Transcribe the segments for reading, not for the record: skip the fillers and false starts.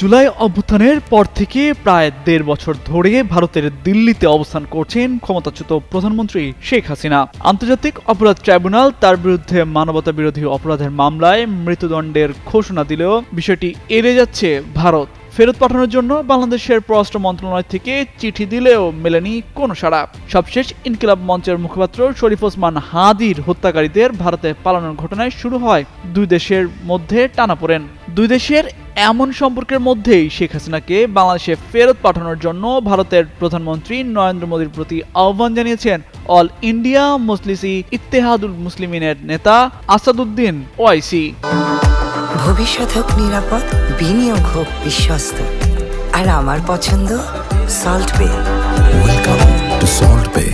জুলাই অভ্যুত্থানের পর থেকে প্রায় ১.৫ বছর ধরে ভারতের দিল্লিতে অবস্থান করছেন ক্ষমতাচ্যুত প্রধানমন্ত্রী শেখ হাসিনা। আন্তর্জাতিক অপরাধ ট্রাইব্যুনাল তার বিরুদ্ধে মানবতা বিরোধী অপরাধের মামলায় মৃত্যুদণ্ডের ঘোষণা দিলেও বিষয়টি এড়িয়ে যাচ্ছে ভারত। ফেরত পাঠানোর জন্য বাংলাদেশের পররাষ্ট্র মন্ত্রণালয় থেকে চিঠি দিলেও মেলেনি কোনো সাড়া। সবশেষ ইনকিলাব মঞ্চের মুখপাত্র শরীফ ওসমান হাদির হত্যাকারীদের ভারতে পালানোর ঘটনায় শুরু হয় দুই দেশের মধ্যে টানাপোড়েন। দুই দেশের এমন সম্পর্কের মধ্যেই শেখ হাসিনাকে বাংলাদেশে ফেরত পাঠানোর জন্য ভারতের প্রধানমন্ত্রী নরেন্দ্র মোদীর প্রতি আহ্বান জানিয়েছেন অল ইন্ডিয়া মজলিসি ইত্তেহাদুল মুসলিমিনের নেতা আসাদুদ্দিন ওয়াইসি। ভবিষ্যৎ হোক নিরাপদ, বিনিয়োগ হোক বিশ্বস্ত, আর আমার পছন্দ সল্ট বে। ওয়েলকাম টু সল্ট বে।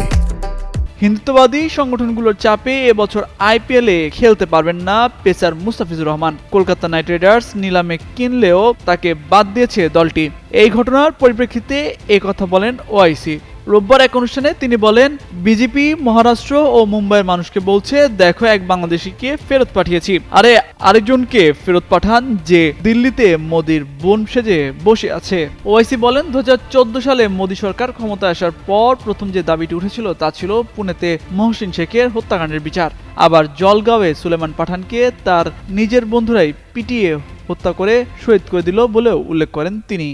হিন্দুত্ববাদী সংগঠনগুলোর চাপে এবছর আইপিএলে খেলতে পারবেন না pacer Mustafizur Rahman. Kolkata night Riders নিলামে কিনলেও তাকে বাদ দিয়েছে দলটি। এই ঘটনার পরিপ্রেক্ষিতে কথা বলেন ওআইসি। রোববার এক অনুষ্ঠানে তিনি বলেন, বিজেপি মহারাষ্ট্র ও মুম্বাইয়ের মানুষকে বলছে, দেখো এক বাংলাদেশিকে ফেরত পাঠিয়েছি, আরে আরেকজনকে ফেরত পাঠান যে দিল্লিতে মোদির বোন সেজে বসে আছে। ওআইসি বলেন, 2014 সালে মোদী সরকার ক্ষমতায় আসার পর প্রথম যে দাবিটি উঠেছিল তা ছিল পুনেতে মহসিন শেখের হত্যাকাণ্ডের বিচার। আবার জলগাঁওয়ে সুলেমান পাঠানকে তার নিজের বন্ধুরাই পিটিয়ে হত্যা করে শহীদ করে দিল বলেও উল্লেখ করেন তিনি।